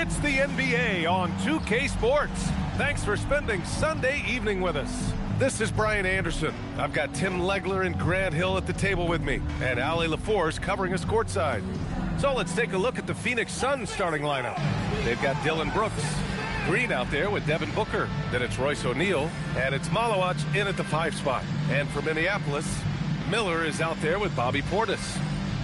It's the NBA on 2K Sports. Thanks for spending Sunday evening with us. This is Brian Anderson. I've got Tim Legler and Grant Hill at the table with me, and Ali LaForce covering us courtside. So let's take a look at the Phoenix Suns starting lineup. They've got Dylan Brooks, Green out there with Devin Booker. Then it's Royce O'Neal, and it's Malawach in at the 5 spot. And for Minneapolis, Miller is out there with Bobby Portis.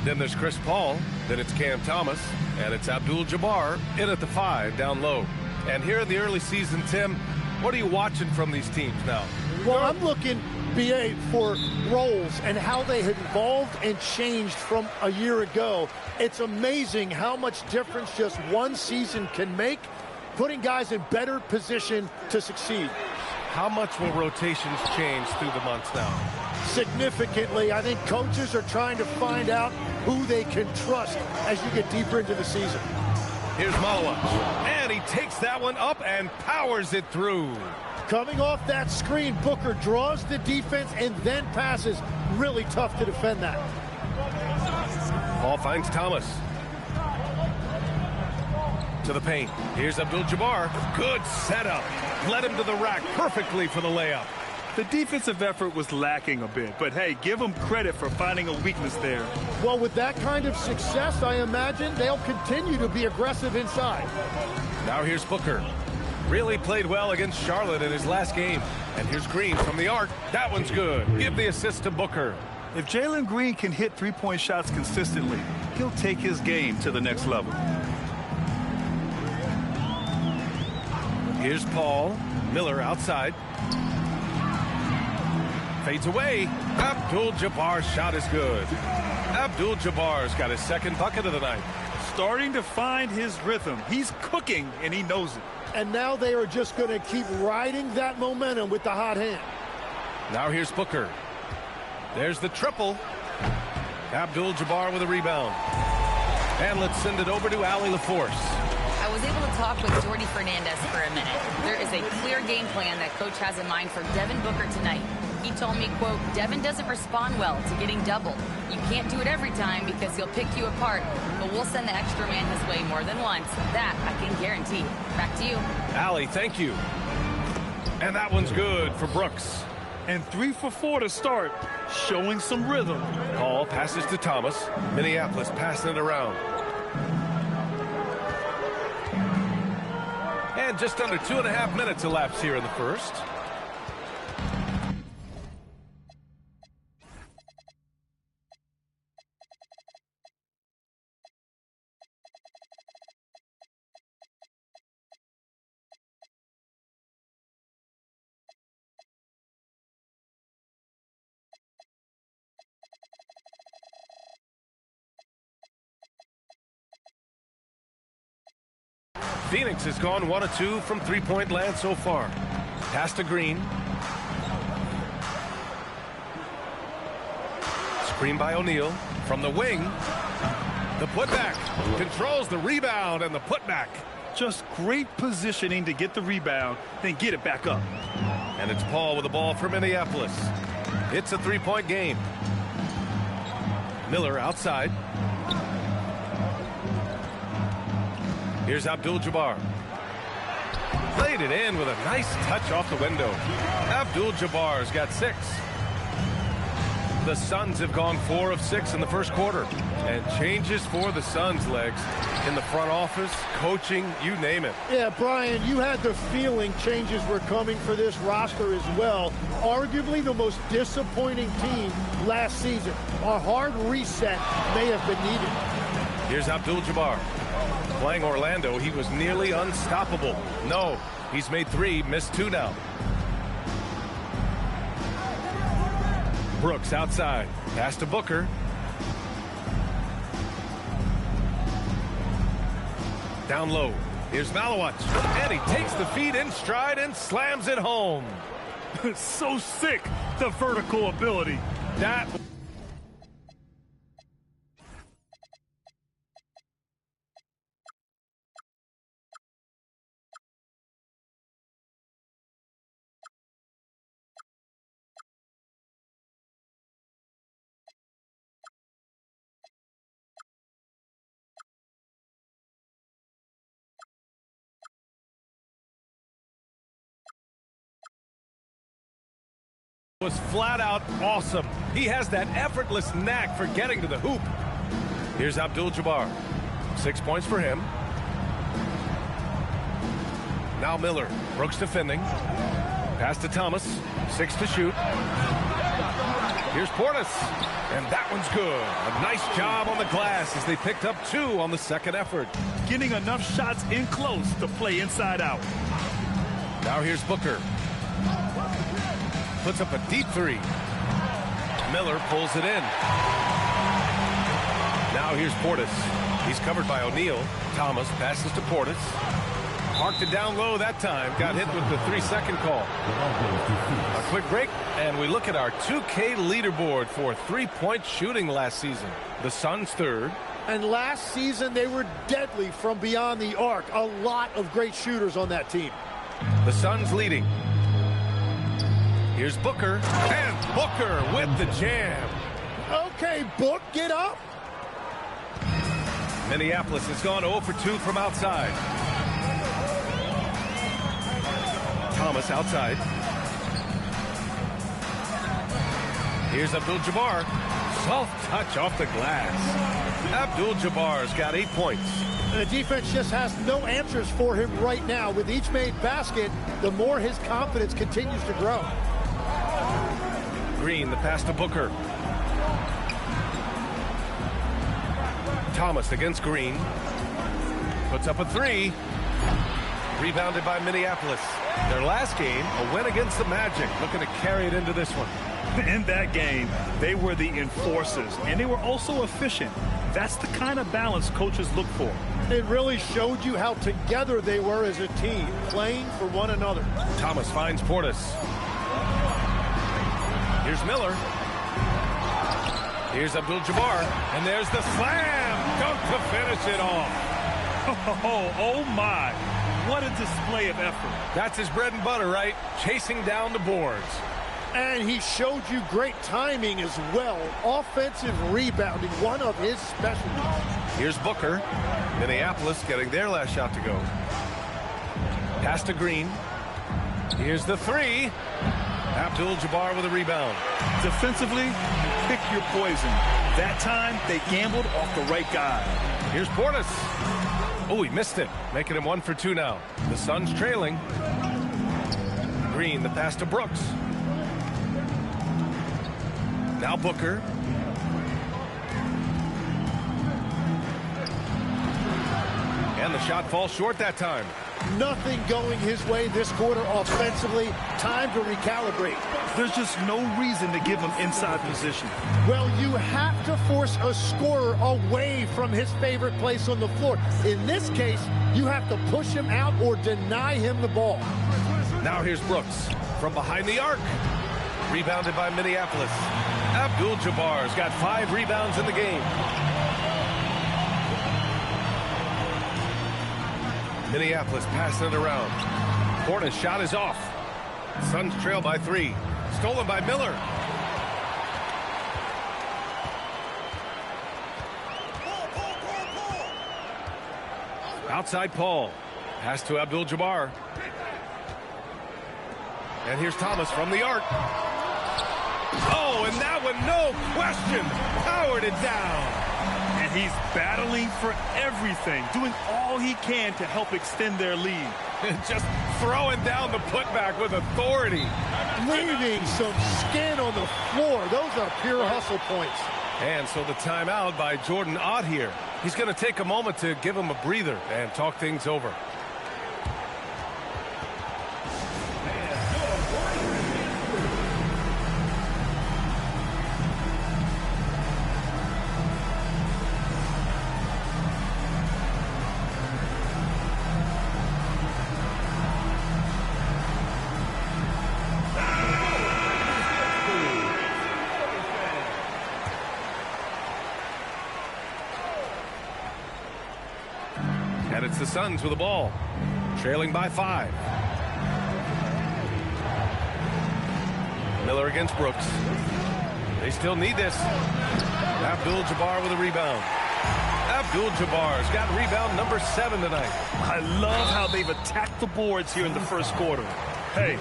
Then there's Chris Paul, then it's Cam Thomas, and it's Abdul-Jabbar in at the 5 down low. And here in the early season, Tim, what are you watching from these teams now? Well, I'm looking, BA, for roles and how they have evolved and changed from a year ago. It's amazing how much difference just one season can make, putting guys in better position to succeed. How much will rotations change through the months now? Significantly. I think coaches are trying to find out who they can trust as you get deeper into the season. Here's Malawach, and he takes that one up and powers it through. Coming off that screen, Booker draws the defense and then passes. Really tough to defend that. Paul finds Thomas. To the paint. Here's Abdul-Jabbar. Good setup. Led him to the rack perfectly for the layup. The defensive effort was lacking a bit, but hey, give them credit for finding a weakness there. Well, with that kind of success, I imagine they'll continue to be aggressive inside. Now here's Booker. Really played well against Charlotte in his last game. And here's Green from the arc. That one's good. Give the assist to Booker. If Jalen Green can hit three-point shots consistently, he'll take his game to the next level. Here's Paul. Miller outside. Fades away. Abdul-Jabbar's shot is good. Abdul-Jabbar's got his second bucket of the night. Starting to find his rhythm. He's cooking, and he knows it. And now they are just going to keep riding that momentum with the hot hand. Now here's Booker. There's the triple. Abdul-Jabbar with a rebound. And let's send it over to Ali LaForce. I was able to talk with Jordy Fernandez for a minute. There is a clear game plan that coach has in mind for Devin Booker tonight. He told me, quote, Devin doesn't respond well to getting doubled. You can't do it every time because he'll pick you apart, but we'll send the extra man his way more than once. That I can guarantee. Back to you. Ali, thank you. And that one's good for Brooks. And 3 for 4 to start, showing some rhythm. Paul passes to Thomas. Minneapolis passing it around. And just under 2.5 minutes elapsed here in the first. Phoenix has gone 1 of 2 from three-point land so far. Pass to Green. Screen by O'Neal. From the wing. The putback. Controls the rebound and the putback. Just great positioning to get the rebound, then get it back up. And it's Paul with the ball for Minneapolis. It's a three-point game. Miller outside. Here's Abdul-Jabbar. Played it in with a nice touch off the window. Abdul-Jabbar's got 6. The Suns have gone 4 of 6 in the first quarter. And changes for the Suns, Legs. In the front office, coaching, you name it. Yeah, Brian, you had the feeling changes were coming for this roster as well. Arguably the most disappointing team last season. A hard reset may have been needed. Here's Abdul-Jabbar. Playing Orlando, he was nearly unstoppable. No, he's made 3, missed 2 now. Brooks outside. Pass to Booker. Down low. Here's Malawach. And he takes the feed in stride and slams it home. So sick, the vertical ability. That Was flat out awesome. He has that effortless knack for getting to the hoop. Here's Abdul-Jabbar. 6 points for him. Now Miller. Brooks defending. Pass to Thomas. 6 to shoot. Here's Portis. And that one's good. A nice job on the glass as they picked up 2 on the second effort. Getting enough shots in close to play inside out. Now here's Booker. Puts up a deep 3. Miller pulls it in. Now here's Portis. He's covered by O'Neal. Thomas passes to Portis. Marked it down low that time. Got hit with the 3-second call. A quick break, and we look at our 2K leaderboard for three-point shooting last season. The Suns third. And last season, they were deadly from beyond the arc. A lot of great shooters on that team. The Suns leading. Here's Booker. And Booker with the jam. Okay, Book, get up. Minneapolis has gone 0 for 2 from outside. Thomas outside. Here's Abdul-Jabbar. Soft touch off the glass. Abdul-Jabbar's got 8 points. The defense just has no answers for him right now. With each made basket, the more his confidence continues to grow. Green, the pass to Booker. Thomas against Green. Puts up a 3. Rebounded by Minneapolis. Their last game, a win against the Magic. Looking to carry it into this one. In that game, they were the enforcers, and they were also efficient. That's the kind of balance coaches look for. It really showed you how together they were as a team, playing for one another. Thomas finds Portis. Here's Miller. Here's Abdul-Jabbar. And there's the slam dunk to finish it off. Oh my. What a display of effort. That's his bread and butter, right? Chasing down the boards. And he showed you great timing as well. Offensive rebounding, one of his specialties. Here's Booker. Minneapolis getting their last shot to go. Pass to Green. Here's the 3. Abdul-Jabbar with a rebound. Defensively, pick your poison. That time, they gambled off the right guy. Here's Portis. Oh, he missed it. Making him 1 for 2 now. The Suns trailing. Green, the pass to Brooks. Now Booker. And the shot falls short that time. Nothing going his way this quarter offensively. Time to recalibrate. There's just no reason to give him inside position. Well, you have to force a scorer away from his favorite place on the floor. In this case, you have to push him out or deny him the ball. Now here's Brooks from behind the arc. Rebounded by Minneapolis. Abdul-Jabbar's got 5 rebounds in the game. Minneapolis passing it around. Portis' shot is off. Suns trail by 3. Stolen by Miller. Outside Paul. Pass to Abdul-Jabbar. And here's Thomas from the arc. Oh, and that one, no question, powered it down. And he's battling for everything, doing all he can to help extend their lead. Just throwing down the putback with authority. Leaving some skin on the floor. Those are pure hustle points. And so the timeout by Jordan Ott here. He's going to take a moment to give him a breather and talk things over. And it's the Suns with the ball, trailing by 5. Miller against Brooks. They still need this. Abdul-Jabbar with a rebound. Abdul-Jabbar's got rebound number 7 tonight. I love how they've attacked the boards here in the first quarter. Hey,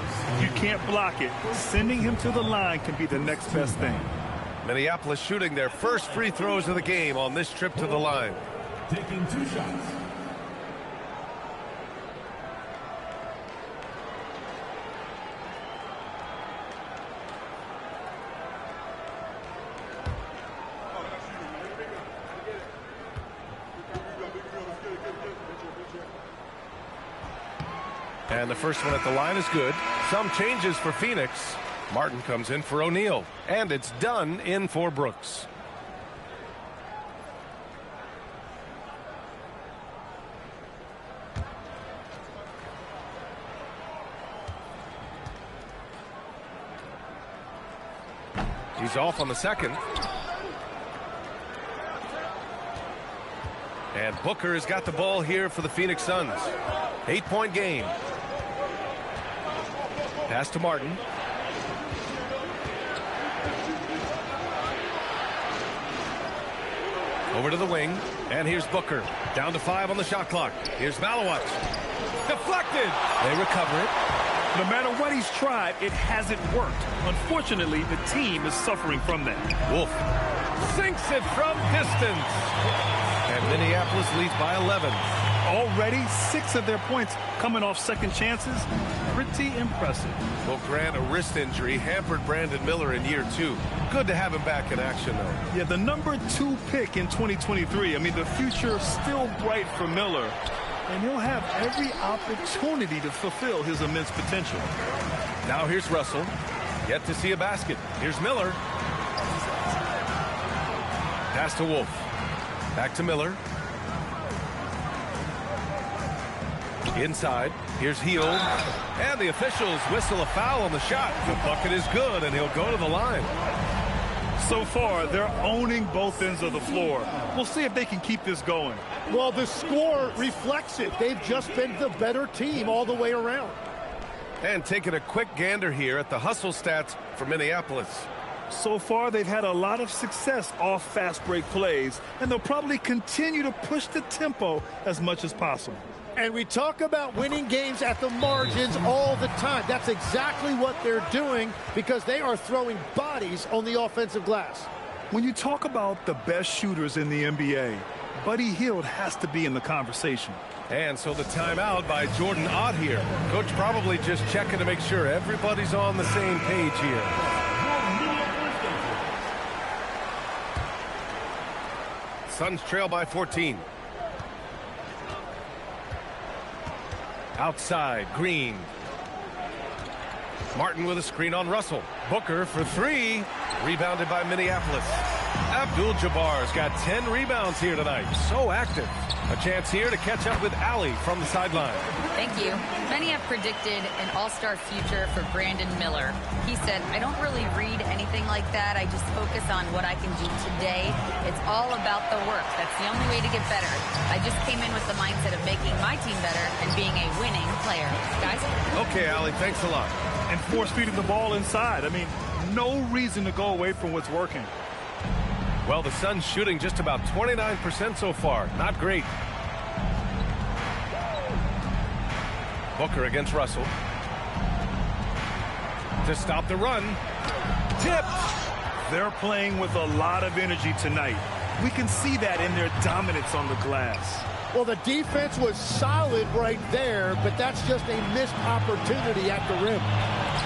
you can't block it. Sending him to the line can be the next best thing. Minneapolis shooting their first free throws of the game on this trip to the line. Taking 2 shots. And the first one at the line is good. Some changes for Phoenix. Martin comes in for O'Neal. And it's done in for Brooks. He's off on the second. And Booker has got the ball here for the Phoenix Suns. 8-point game. Pass to Martin. Over to the wing. And here's Booker. Down to 5 on the shot clock. Here's Malowicz. Deflected. They recover it. No matter what he's tried, it hasn't worked. Unfortunately, the team is suffering from that. Wolf sinks it from distance. And Minneapolis leads by 11. Already 6 of their points coming off second chances. Pretty impressive. Well, Grant, a wrist injury hampered Brandon Miller in year 2. Good to have him back in action, though. Yeah, the number 2 pick in 2023. I mean, the future is still bright for Miller. And he'll have every opportunity to fulfill his immense potential. Now here's Russell. Yet to see a basket. Here's Miller. Pass to Wolf. Back to Miller. Inside. Here's Hield. And the officials whistle a foul on the shot. The bucket is good, and he'll go to the line. So far, they're owning both ends of the floor. We'll see if they can keep this going. Well, the score reflects it. They've just been the better team all the way around. And taking a quick gander here at the hustle stats for Minneapolis. So far, they've had a lot of success off fast break plays, and they'll probably continue to push the tempo as much as possible. And we talk about winning games at the margins all the time. That's exactly what they're doing because they are throwing bodies on the offensive glass. When you talk about the best shooters in the NBA, Buddy Hield has to be in the conversation. And so the timeout by Jordan Ott here. Coach probably just checking to make sure everybody's on the same page here. Suns trail by 14. Outside, Green. Martin with a screen on Russell. Booker for 3. Rebounded by Minneapolis. Abdul-Jabbar's got 10 rebounds here tonight. So active. A chance here to catch up with Ali from the sideline. Thank you. Many have predicted an all-star future for Brandon Miller. He said, I don't really read anything like that. I just focus on what I can do today. It's all about the work. That's the only way to get better. I just came in with the mindset of making my team better and being a winning player. Guys? Okay, Ali, thanks a lot. And force feeding the ball inside. I mean, no reason to go away from what's working. Well, the Suns shooting just about 29% so far. Not great. Booker against Russell. To stop the run. Tipped. They're playing with a lot of energy tonight. We can see that in their dominance on the glass. Well, the defense was solid right there, but that's just a missed opportunity at the rim.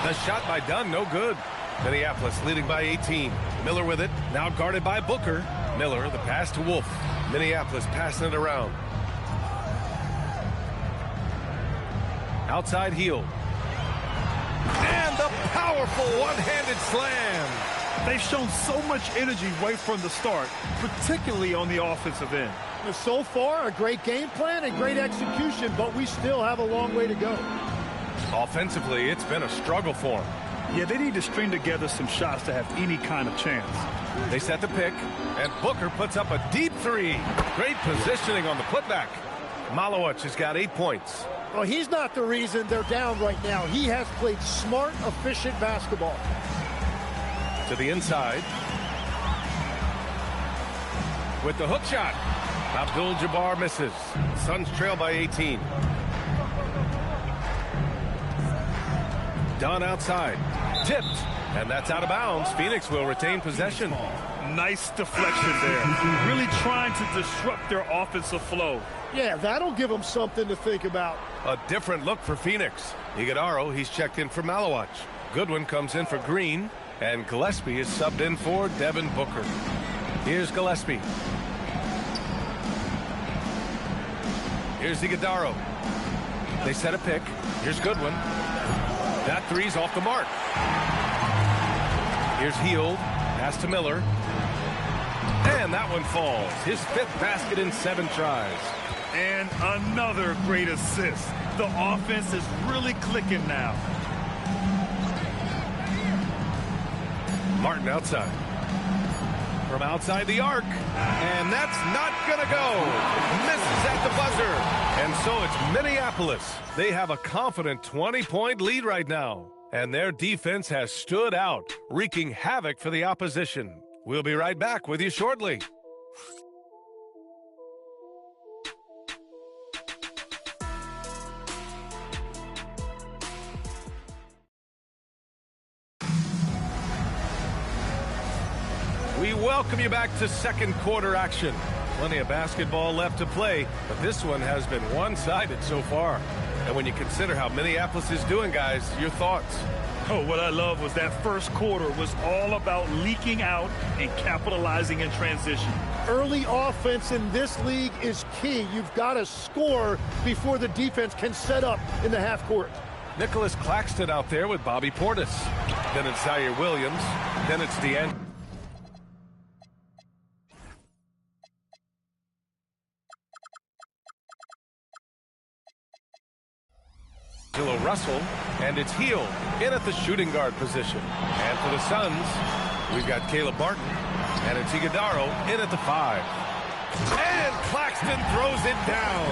The shot by Dunn, no good. Minneapolis leading by 18. Miller with it, now guarded by Booker. Miller, the pass to Wolf. Minneapolis passing it around. Outside Hield. And the powerful one-handed slam. They've shown so much energy right from the start, particularly on the offensive end. So far, a great game plan and great execution, but we still have a long way to go. Offensively, it's been a struggle for them. Yeah, they need to string together some shots to have any kind of chance. They set the pick, and Booker puts up a deep 3. Great positioning on the putback. Malowicz has got 8 points. Well, he's not the reason they're down right now. He has played smart, efficient basketball. To the inside. With the hook shot. Abdul-Jabbar misses. Suns trail by 18. Done outside. Tipped. And that's out of bounds. Phoenix will retain possession. Nice deflection there. Really trying to disrupt their offensive flow. Yeah, that'll give them something to think about. A different look for Phoenix. Iguodaro, he's checked in for Malawach. Goodwin comes in for Green. And Gillespie is subbed in for Devin Booker. Here's Gillespie. Here's Iguodaro. They set a pick. Here's Goodwin. That three's off the mark. Here's Hield. Pass to Miller. And that one falls. His 5th basket in 7 tries. And another great assist. The offense is really clicking now. Martin outside. From outside the arc. And that's not going to go. Misses at the buzzer. And so it's Minneapolis. They have a confident 20-point lead right now. And their defense has stood out, wreaking havoc for the opposition. We'll be right back with you shortly. We welcome you back to second quarter action. Plenty of basketball left to play, but this one has been one-sided so far. And when you consider how Minneapolis is doing, guys, your thoughts? Oh, what I love was that first quarter was all about leaking out and capitalizing in transition. Early offense in this league is key. You've got to score before the defense can set up in the half court. Nicholas Claxton out there with Bobby Portis. Then it's Zaire Williams. Then it's D'Angelo Russell, and it's Hield in at the shooting guard position. And for the Suns, we've got Caleb Martin, and it's Iguodaro in at the 5. And Claxton throws it down.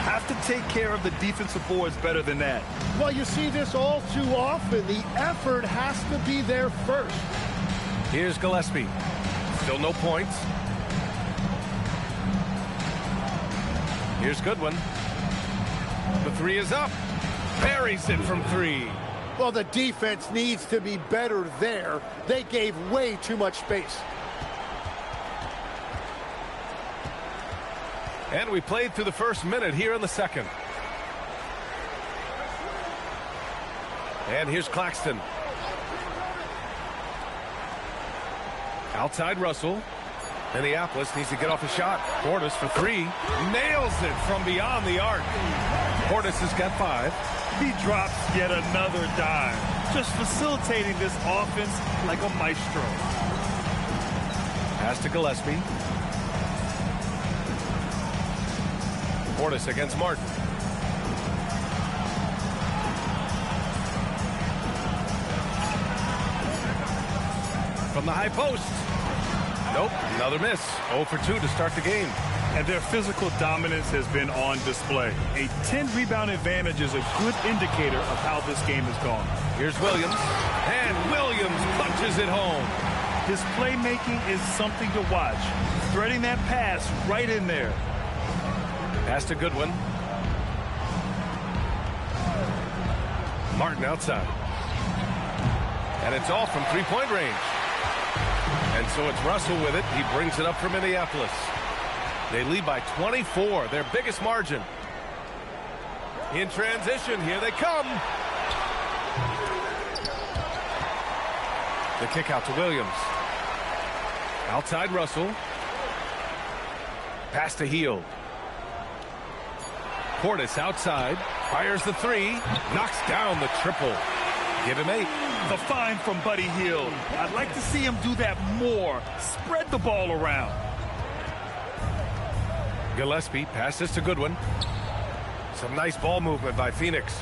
Have to take care of the defensive boards better than that. Well, you see this all too often. The effort has to be there first. Here's Gillespie. Still no points. Here's Goodwin. The 3 is up. Buries it from 3. Well, the defense needs to be better there. They gave way too much space. And we played through the first minute here in the second. And here's Claxton. Outside Russell. Minneapolis needs to get off a shot. Portis for 3. Nails it from beyond the arc. Portis has got 5. He drops yet another dime. Just facilitating this offense like a maestro. Pass to Gillespie. Portis against Martin. From the high post. Nope, another miss. 0 for 2 to start the game. And their physical dominance has been on display. A 10-rebound advantage is a good indicator of how this game has gone. Here's Williams. And Williams punches it home. His playmaking is something to watch. Threading that pass right in there. Pass to Goodwin. Martin outside. And it's all from three-point range. And so it's Russell with it. He brings it up for Minneapolis. They lead by 24, their biggest margin. In transition, here they come. The kick out to Williams. Outside Russell. Pass to Hield. Portis outside. Fires the 3. Knocks down the triple. Give him 8. The find from Buddy Hield. I'd like to see him do that more. Spread the ball around. Gillespie passes to Goodwin. Some nice ball movement by Phoenix.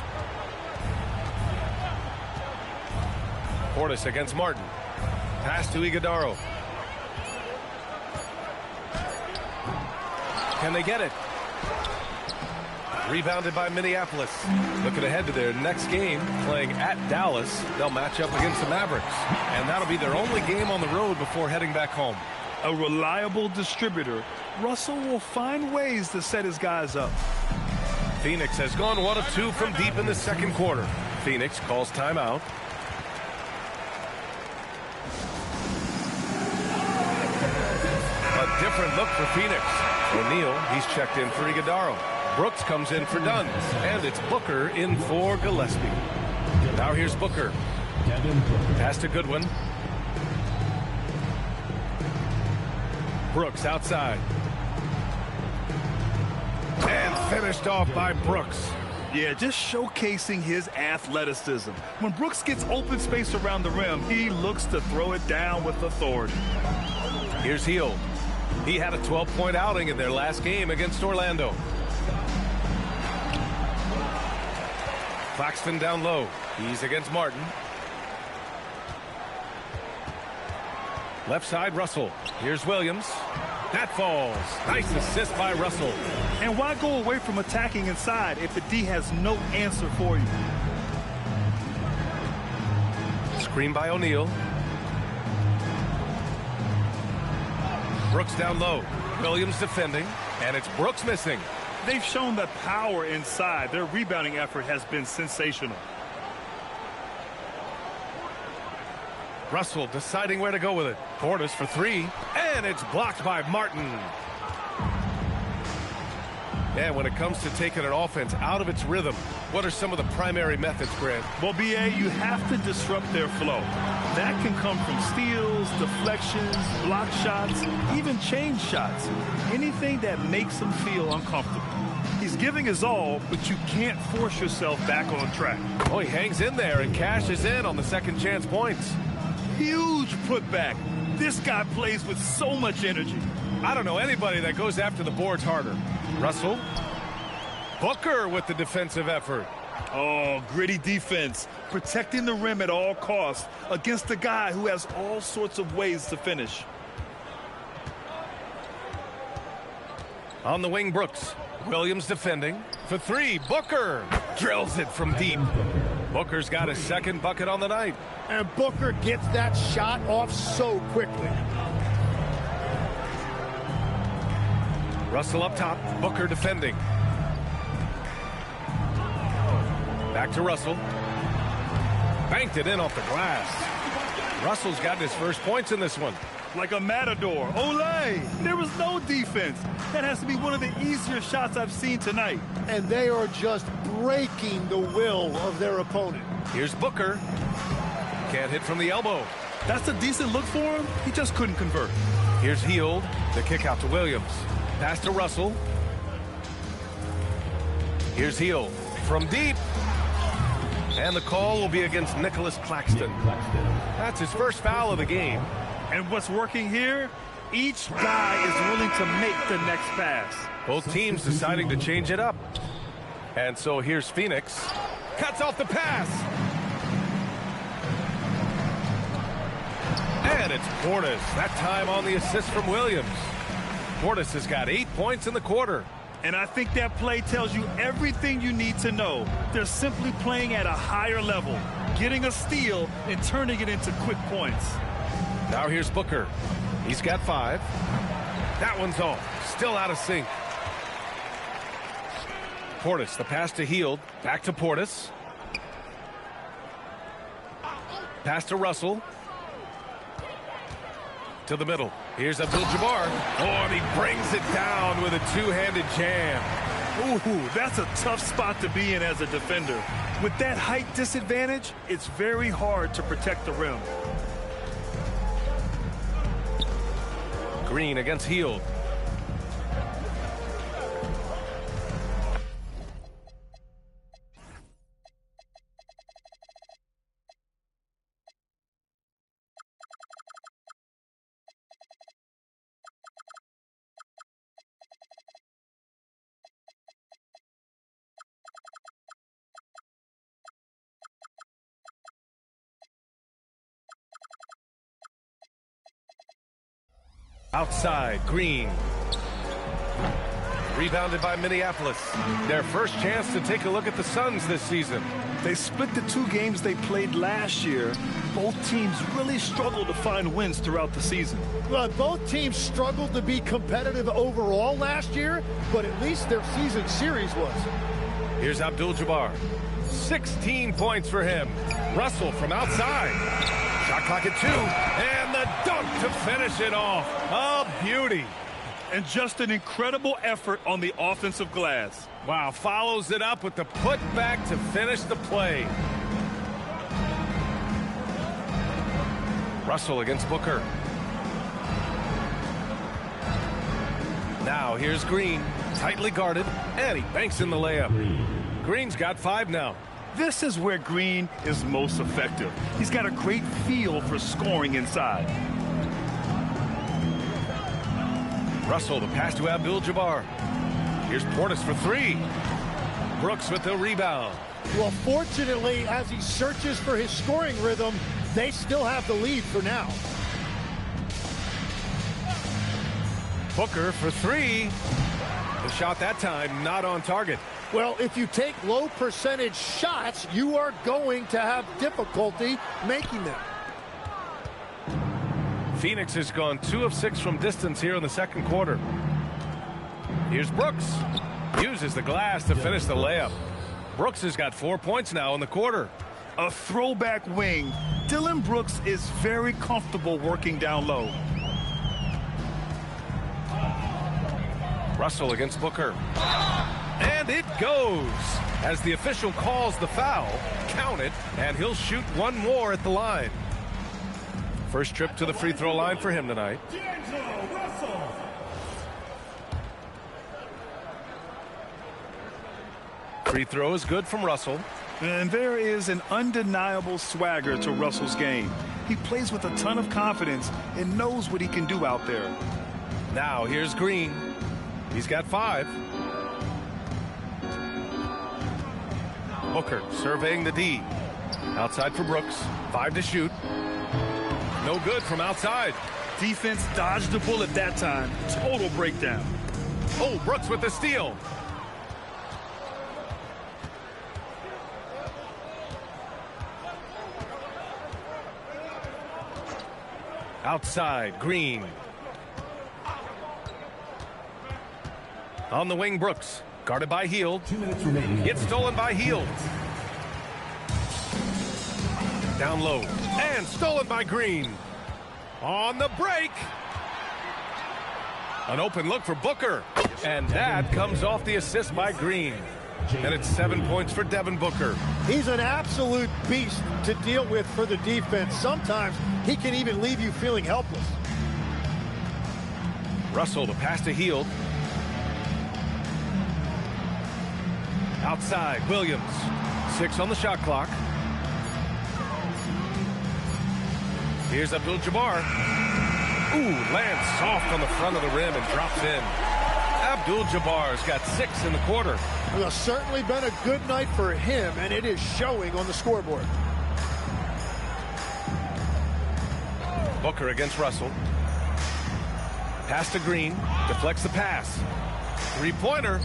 Portis against Martin. Pass to Iguodaro. Can they get it? Rebounded by Minneapolis. Looking ahead to their next game, playing at Dallas. They'll match up against the Mavericks. And that'll be their only game on the road before heading back home. A reliable distributor, Russell will find ways to set his guys up. Phoenix has gone 1 of 2 from deep in the second quarter. Phoenix calls timeout. A different look for Phoenix. O'Neal, he's checked in for Iguodaro. Brooks comes in for Dunn. And it's Booker in for Gillespie. Now here's Booker. Pass to Goodwin. Brooks outside. And finished off by Brooks. Yeah, just showcasing his athleticism. When Brooks gets open space around the rim, he looks to throw it down with authority. Here's Hield. He had a 12-point outing in their last game against Orlando. Claxton down low. He's against Martin. Left side, Russell. Here's Williams. That falls. Nice assist by Russell. And why go away from attacking inside if the D has no answer for you? Screen by O'Neal. Brooks down low. Williams defending. And it's Brooks missing. They've shown the power inside. Their rebounding effort has been sensational. Russell deciding where to go with it. Portis for three. And it's blocked by Martin. And when it comes to taking an offense out of its rhythm, what are some of the primary methods, Grant? Well, B.A., you have to disrupt their flow. That can come from steals, deflections, block shots, even change shots. Anything that makes them feel uncomfortable. He's giving his all, but you can't force yourself back on track. Oh, he hangs in there and cashes in on the second chance points. Huge putback. This guy plays with so much energy. I don't know anybody that goes after the boards harder. Russell. Booker with the defensive effort. Oh, gritty defense. Protecting the rim at all costs against a guy who has all sorts of ways to finish. On the wing, Brooks. Williams defending. For three, Booker drills it from deep. Booker's got his second bucket on the night. And Booker gets that shot off so quickly. Russell up top, Booker defending. Back to Russell. Banked it in off the glass. Russell's gotten his first points in this one. Like a matador. Olay! There was no defense. That has to be one of the easier shots I've seen tonight. And they are just breaking the will of their opponent. Here's Booker. Can't hit from the elbow. That's a decent look for him. He just couldn't convert. Here's Hield. The kick out to Williams. Pass to Russell. Here's Hield from deep. And the call will be against Nicholas Claxton. That's his first foul of the game. And what's working here? Each guy is willing to make the next pass. Both teams deciding to change it up. And so here's Phoenix. Cuts off the pass. And it's Portis. That time on the assist from Williams. Portis has got 8 points in the quarter. And I think that play tells you everything you need to know. They're simply playing at a higher level, getting a steal and turning it into quick points. Now here's Booker. He's got 5. That one's off. Still out of sync. Portis, the pass to Hield. Back to Portis. Pass to Russell. To the middle. Here's Abdul-Jabbar. Oh, and he brings it down with a two-handed jam. Ooh, that's a tough spot to be in as a defender. With that height disadvantage, it's very hard to protect the rim. Green against Hield. Outside, Green. Rebounded by Minneapolis. Their first chance to take a look at the Suns this season. They split the 2 games they played last year. Both teams really struggled to find wins throughout the season. Well, both teams struggled to be competitive overall last year, but at least their season series was. Here's Abdul-Jabbar. 16 points for him. Russell from outside. Shot clock at 2. And the dunk to finish it off. A beauty. And just an incredible effort on the offensive glass. Wow, follows it up with the putback to finish the play. Russell against Booker. Now here's Green, tightly guarded, and he banks in the layup. Green's got 5 now. This is where Green is most effective. He's got a great feel for scoring inside. Russell, the pass to Abdul-Jabbar. Here's Portis for 3. Brooks with the rebound. Well, fortunately, as he searches for his scoring rhythm, they still have the lead for now. Booker for 3. The shot that time not on target. Well, if you take low percentage shots, you are going to have difficulty making them. Phoenix has gone 2 of 6 from distance here in the second quarter. Here's Brooks. Uses the glass to finish the layup. Brooks has got 4 points now in the quarter. A throwback wing. Dillon Brooks is very comfortable working down low. Russell against Booker. And it goes. As the official calls the foul, count it, and he'll shoot 1 more at the line. First trip to the free throw line for him tonight. Free throw is good from Russell. And there is an undeniable swagger to Russell's game. He plays with a ton of confidence and knows what he can do out there. Now here's Green. He's got 5. Booker surveying the D. Outside for Brooks. 5 to shoot. No good from outside. Defense dodged the bullet that time. Total breakdown. Oh, Brooks with the steal. Outside, Green. On the wing, Brooks. Guarded by Hield. 2 minutes remaining. It's stolen by Hield. Down low. And stolen by Green. On the break. An open look for Booker. And that comes off the assist by Green. And it's 7 points for Devin Booker. He's an absolute beast to deal with for the defense. Sometimes he can even leave you feeling helpless. Russell, the pass to Hield. Outside, Williams. 6 on the shot clock. Here's Abdul-Jabbar. Ooh, lands soft on the front of the rim and drops in. Abdul-Jabbar's got 6 in the quarter. Well, certainly been a good night for him, and it is showing on the scoreboard. Booker against Russell. Pass to Green. Deflects the pass. 3-pointer.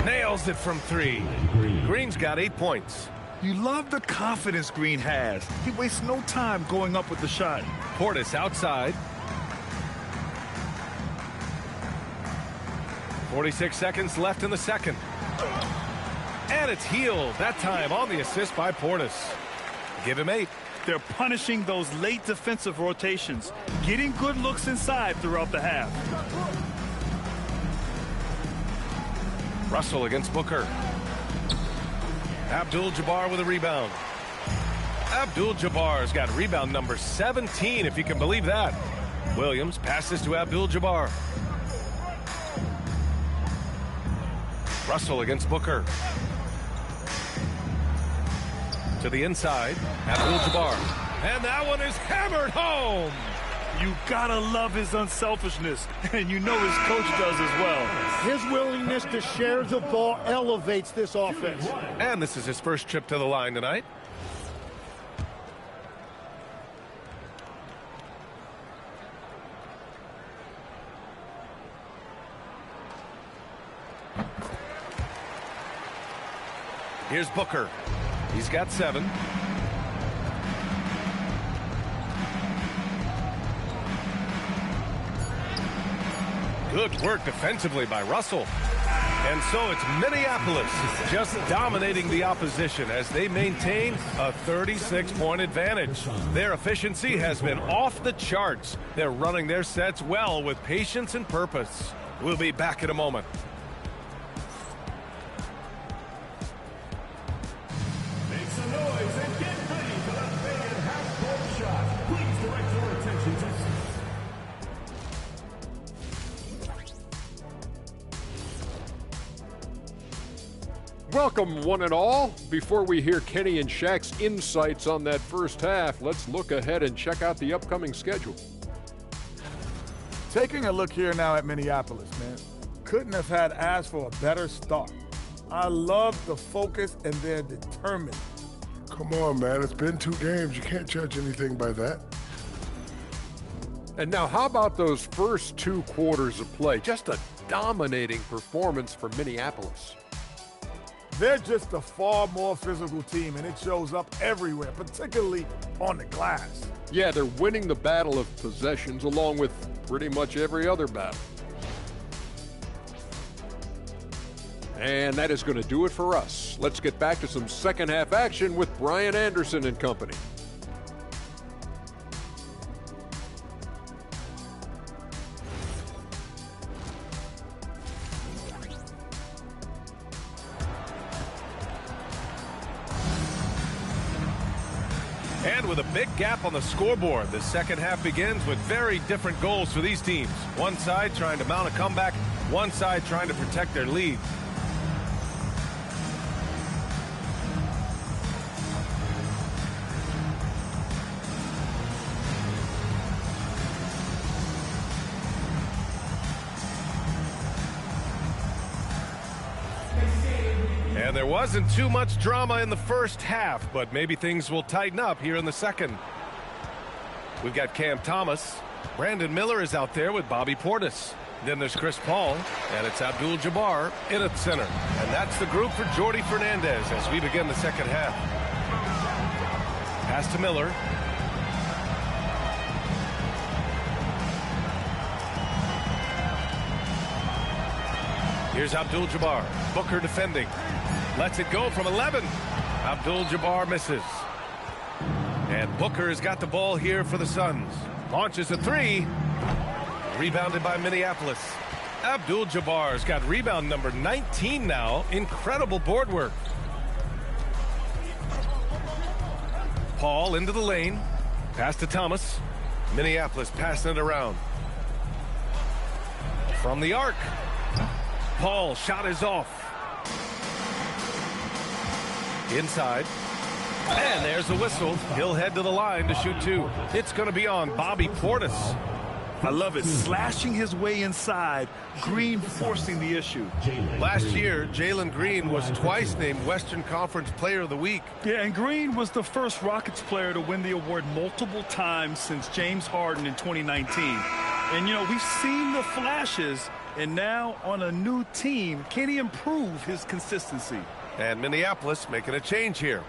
Nails it from 3. Green's got 8 points. You love the confidence Green has. He wastes no time going up with the shot. Portis outside. 46 seconds left in the second. And it's Hield, that time on the assist by Portis. Give him 8. They're punishing those late defensive rotations, getting good looks inside throughout the half. Russell against Booker. Abdul-Jabbar with a rebound. Abdul-Jabbar's got rebound number 17, if you can believe that. Williams passes to Abdul-Jabbar. Russell against Booker. To the inside, Abdul-Jabbar. And that one is hammered home. You gotta love his unselfishness, and you know his coach does as well. His willingness to share the ball elevates this offense. And this is his first trip to the line tonight. Here's Booker. He's got 7. Good work defensively by Russell. And so it's Minneapolis just dominating the opposition as they maintain a 36-point advantage. Their efficiency has been off the charts. They're running their sets well with patience and purpose. We'll be back in a moment. Make some noise and get ready for the big half-court shot. Please direct your attention to... Welcome, one and all. Before we hear Kenny and Shaq's insights on that first half, let's look ahead and check out the upcoming schedule. Taking a look here now at Minneapolis, man, couldn't have had asked for a better start. I love the focus and they're determined. Come on, man. It's been 2 games. You can't judge anything by that. And now, how about those first 2 quarters of play? Just a dominating performance for Minneapolis. They're just a far more physical team, and it shows up everywhere, particularly on the glass. Yeah, they're winning the battle of possessions along with pretty much every other battle. And that is going to do it for us. Let's get back to some second half action with Brian Anderson and company. And with a big gap on the scoreboard, the second half begins with very different goals for these teams. One side trying to mount a comeback, one side trying to protect their lead. And there wasn't too much drama in the first half, but maybe things will tighten up here in the second. We've got Cam Thomas. Brandon Miller is out there with Bobby Portis. Then there's Chris Paul, and it's Abdul-Jabbar in at center. And that's the group for Jordi Fernandez as we begin the second half. Pass to Miller. Here's Abdul-Jabbar. Booker defending. Lets it go from 11. Abdul-Jabbar misses. And Booker has got the ball here for the Suns. Launches a 3. Rebounded by Minneapolis. Abdul-Jabbar's got rebound number 19 now. Incredible board work. Paul into the lane. Pass to Thomas. Minneapolis passing it around. From the arc. Paul shot is off. Inside. And there's the whistle. He'll head to the line to shoot 2. It's going to be on Bobby Portis. I love it. Slashing his way inside. Green forcing the issue. Last year, Jalen Green was twice named Western Conference Player of the Week. Yeah, and Green was the first Rockets player to win the award multiple times since James Harden in 2019. And, you know, we've seen the flashes, and now on a new team, can he improve his consistency? And Minneapolis making a change here.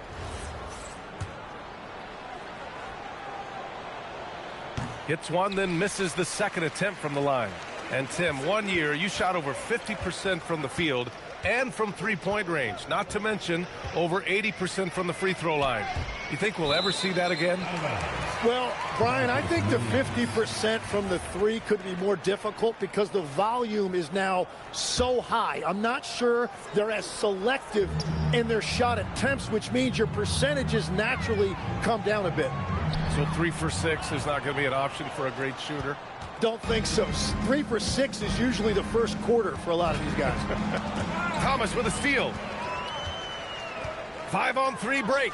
Hits one, then misses the second attempt from the line. And Tim, 1 year, you shot over 50% from the field and from three-point range, not to mention over 80% from the free throw line. You think we'll ever see that again? Well, Brian, I think the 50% from the 3 could be more difficult because the volume is now so high. I'm not sure they're as selective in their shot attempts, which means your percentages naturally come down a bit. So 3 for 6 is not going to be an option for a great shooter? Don't think so. 3 for 6 is usually the first quarter for a lot of these guys. Thomas with a steal. 5-on-3 break.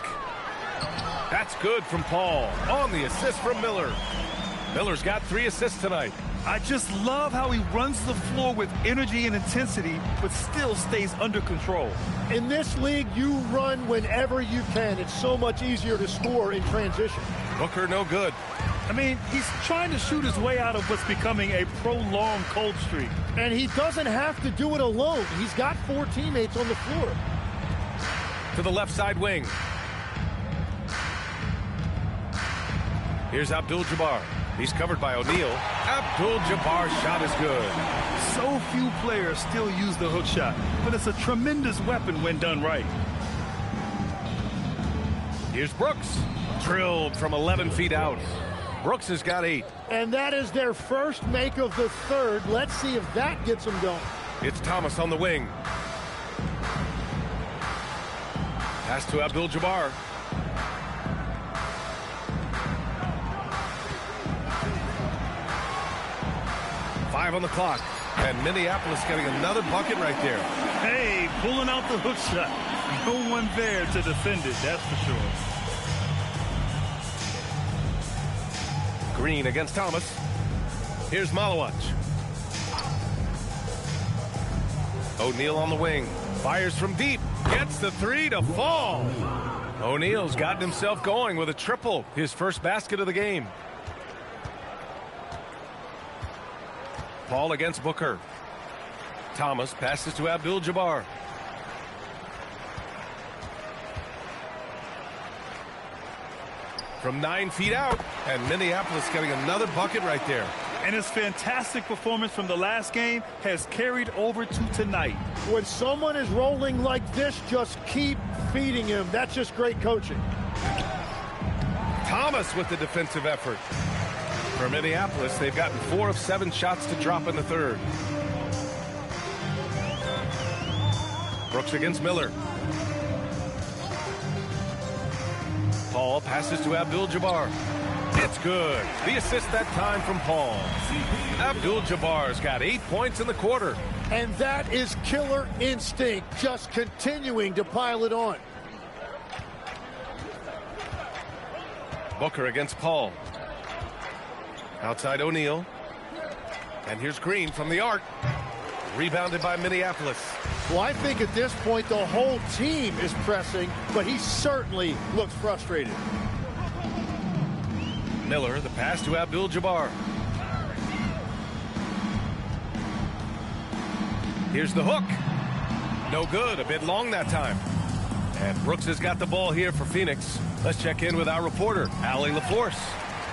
That's good from Paul. On the assist from Miller. Miller's got 3 assists tonight. I just love how he runs the floor with energy and intensity, but still stays under control. In this league, you run whenever you can. It's so much easier to score in transition. Booker no good. I mean, he's trying to shoot his way out of what's becoming a prolonged cold streak. And he doesn't have to do it alone. He's got 4 teammates on the floor. To the left side wing. Here's Abdul-Jabbar. He's covered by O'Neal. Abdul-Jabbar's shot is good. So few players still use the hook shot, but it's a tremendous weapon when done right. Here's Brooks. Drilled from 11 feet out. Brooks has got 8. And that is their first make of the third. Let's see if that gets them going. It's Thomas on the wing. Pass to Abdul-Jabbar. Five on the clock. And Minneapolis getting another bucket right there. Hey, pulling out the hook shot. No one there to defend it, that's for sure. Green against Thomas. Here's Malawach. O'Neal on the wing. Fires from deep. Gets the 3 to fall. O'Neal's gotten himself going with a triple. His first basket of the game. Paul against Booker. Thomas passes to Abdul-Jabbar. From 9 feet out, and Minneapolis getting another bucket right there. And his fantastic performance from the last game has carried over to tonight. When someone is rolling like this, just keep feeding him. That's just great coaching. Thomas with the defensive effort. For Minneapolis, they've gotten 4 of 7 shots to drop in the third. Brooks against Miller. Paul passes to Abdul-Jabbar. It's good. The assist that time from Paul. Abdul-Jabbar's got 8 points in the quarter. And that is killer instinct, just continuing to pile it on. Booker against Paul. Outside O'Neal. And here's Green from the arc. Rebounded by Minneapolis. Well, I think at this point the whole team is pressing, but he certainly looks frustrated. Miller, the pass to Abdul-Jabbar. Here's the hook. No good, a bit long that time. And Brooks has got the ball here for Phoenix. Let's check in with our reporter, Allie LaForce.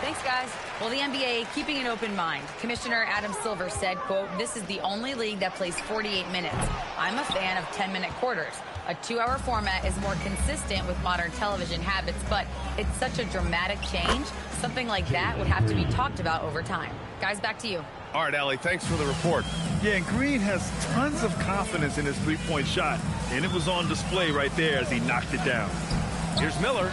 Thanks, guys. Well, the NBA keeping an open mind. Commissioner Adam Silver said, quote, "This is the only league that plays 48 minutes. I'm a fan of 10-minute quarters. A 2-hour format is more consistent with modern television habits, but it's such a dramatic change. Something like that would have to be talked about over time." Guys, back to you. All right, Allie, thanks for the report. Yeah, and Green has tons of confidence in his three-point shot, and it was on display right there as he knocked it down. Here's Miller.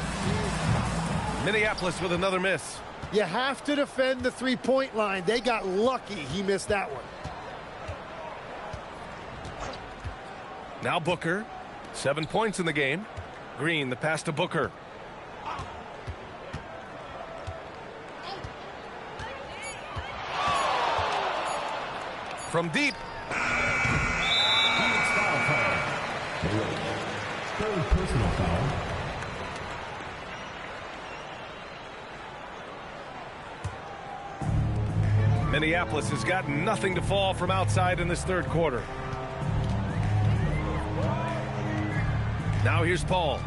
Minneapolis with another miss. You have to defend the three-point line. They got lucky he missed that one. Now Booker. 7 points in the game. Green, the pass to Booker. From deep. Foul call. Third personal foul. Minneapolis has got nothing to fall from outside in this third quarter. Now here's Paul.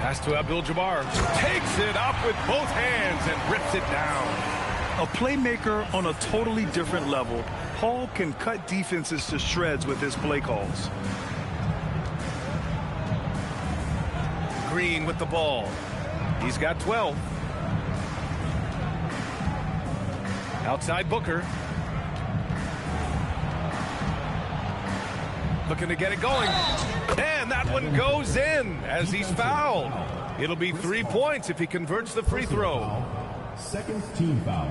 Pass to Abdul-Jabbar. Takes it up with both hands and rips it down. A playmaker on a totally different level. Paul can cut defenses to shreds with his play calls. Green with the ball. He's got 12. Outside Booker. Looking to get it going. And that one goes in as he's fouled. It'll be 3 points if he converts the free throw. Second team foul.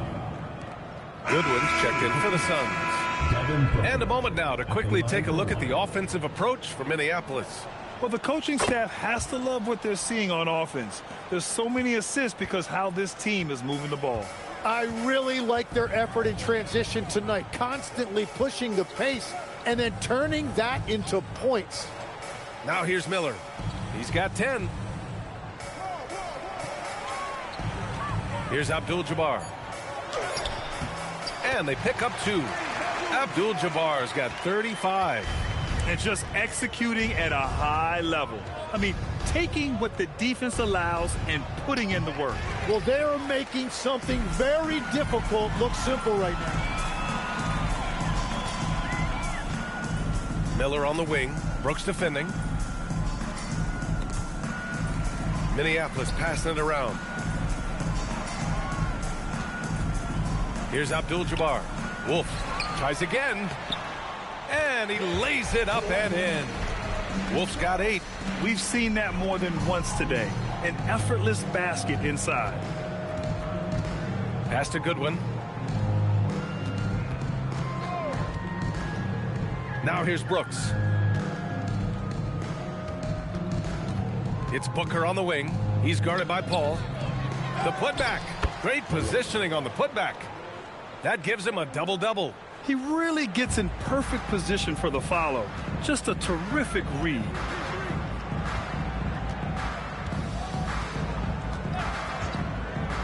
Goodwin's checked in for the Suns. And a moment now to quickly take a look at the offensive approach for Minneapolis. Well, the coaching staff has to love what they're seeing on offense. There's so many assists because how this team is moving the ball. I really like their effort in transition tonight, constantly pushing the pace and then turning that into points. Now here's Miller. He's got 10. Here's Abdul-Jabbar. And they pick up 2. Abdul-Jabbar's got 35. and just executing at a high level. I mean, taking what the defense allows and putting in the work. Well, they're making something very difficult look simple right now. Miller on the wing. Brooks defending. Minneapolis passing it around. Here's Abdul-Jabbar. Wolf tries again. And he lays it up and in. Wolf's got 8. We've seen that more than once today. An effortless basket inside. Pass to Goodwin. Now here's Brooks. It's Booker on the wing. He's guarded by Paul. The putback. Great positioning on the putback. That gives him a double-double. He really gets in perfect position for the follow. Just a terrific read.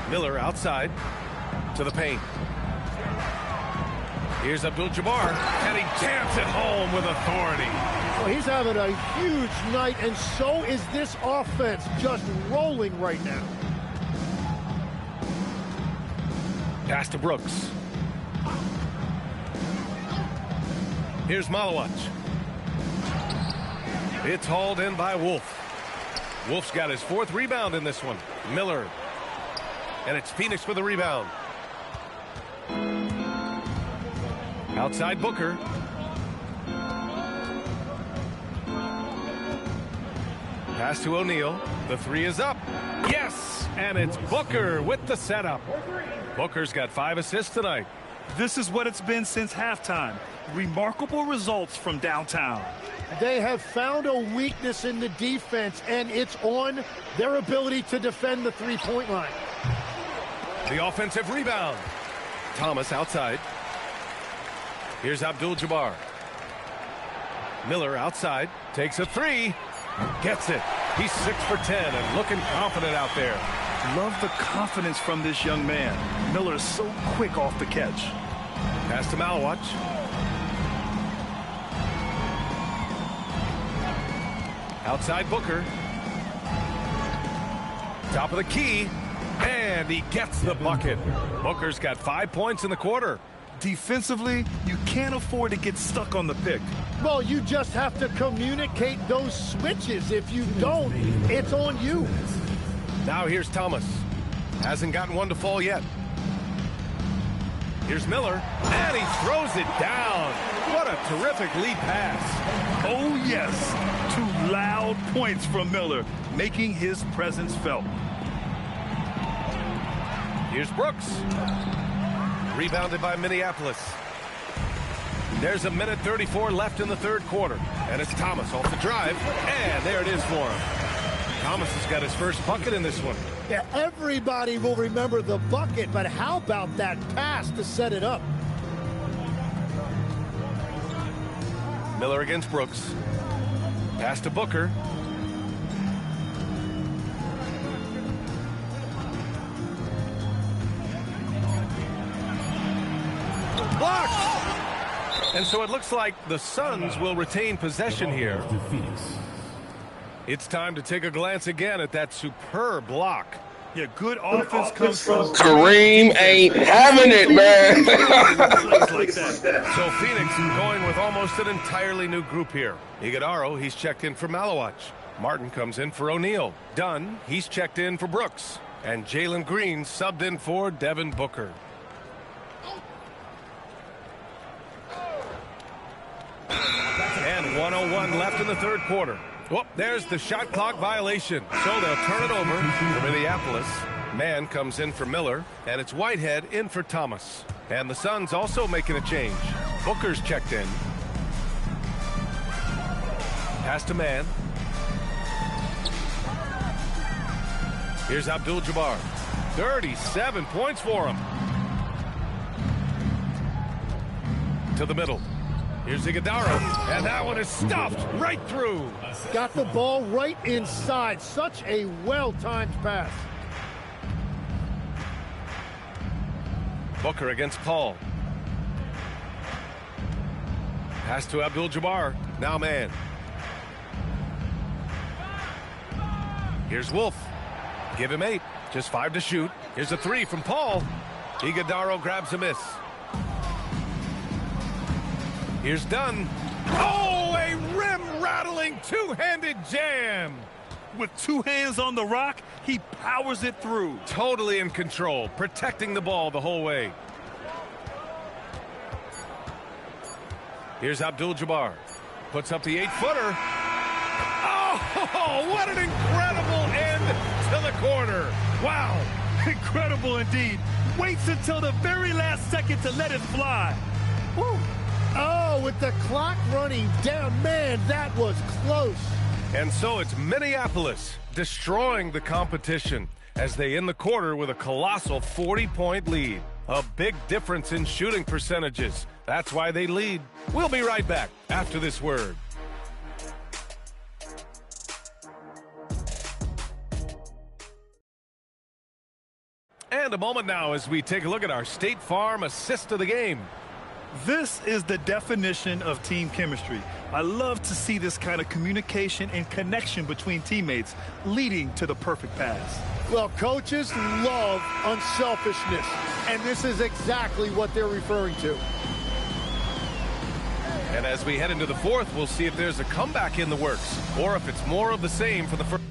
Miller outside to the paint. Here's Abdul-Jabbar, and he jams it home with authority. Well, he's having a huge night, and so is this offense, just rolling right now. Pass to Brooks. Here's Malawach. It's hauled in by Wolf. Wolf's got his 4th rebound in this one. Miller. And it's Phoenix with the rebound. Outside Booker. Pass to O'Neal. The 3 is up. Yes! And it's Booker with the setup. Booker's got 5 assists tonight. This is what it's been since halftime. Remarkable results from downtown. They have found a weakness in the defense, and it's on their ability to defend the three-point line. The offensive rebound. Thomas outside. Here's Abdul-Jabbar. Miller outside. Takes a 3. Gets it. He's 6 for 10 and looking confident out there. Love the confidence from this young man. Miller is so quick off the catch. Pass to Malawach. Outside Booker. Top of the key. And he gets the bucket. Booker's got 5 points in the quarter. Defensively, you can't afford to get stuck on the pick. Well, you just have to communicate those switches. If you don't, it's on you. Now here's Thomas. Hasn't gotten one to fall yet. Here's Miller, and he throws it down. What a terrific lead pass. Oh, yes. 2 loud points from Miller, making his presence felt. Here's Brooks. Rebounded by Minneapolis. There's a minute 34 left in the 3rd quarter. And it's Thomas off the drive. And there it is for him. Thomas has got his first bucket in this one. Yeah, everybody will remember the bucket, but how about that pass to set it up? Miller against Brooks. Pass to Booker. Blocked! And so it looks like the Suns will retain possession here. It's time to take a glance again at that superb block. Yeah, good offense comes from Kareem ain't having it, man. like that. So Phoenix going with almost an entirely new group here. Iguodaro, he's checked in for Malawach. Martin comes in for O'Neal. Dunn, he's checked in for Brooks. And Jalen Green subbed in for Devin Booker. And 1:01 left in the 3rd quarter. Well, there's the shot clock violation. So they'll turn it over for Minneapolis. Mann comes in for Miller, and it's Whitehead in for Thomas. And the Suns also making a change. Booker's checked in. Pass to Mann. Here's Abdul-Jabbar. 37 points for him. To the middle. Here's Iguodaro, and that one is stuffed right through. Got the ball right inside. Such a well-timed pass. Booker against Paul. Pass to Abdul-Jabbar. Now man. Here's Wolf. Give him 8. Just 5 to shoot. Here's a 3 from Paul. Iguodaro grabs a miss. Here's Dunn. Oh, a rim-rattling two-handed jam. With 2 hands on the rock, he powers it through. Totally in control, protecting the ball the whole way. Here's Abdul-Jabbar. Puts up the 8-footer. Oh, what an incredible end to the corner. Wow, incredible indeed. Waits until the very last second to let it fly. Woo. Oh, with the clock running down, man, that was close. And so it's Minneapolis destroying the competition as they end the quarter with a colossal 40-point lead. A big difference in shooting percentages. That's why they lead. We'll be right back after this word. And a moment now as we take a look at our State Farm assist of the game. This is the definition of team chemistry. I love to see this kind of communication and connection between teammates leading to the perfect pass. Well, coaches love unselfishness, and this is exactly what they're referring to. And as we head into the fourth, we'll see if there's a comeback in the works or if it's more of the same for the first.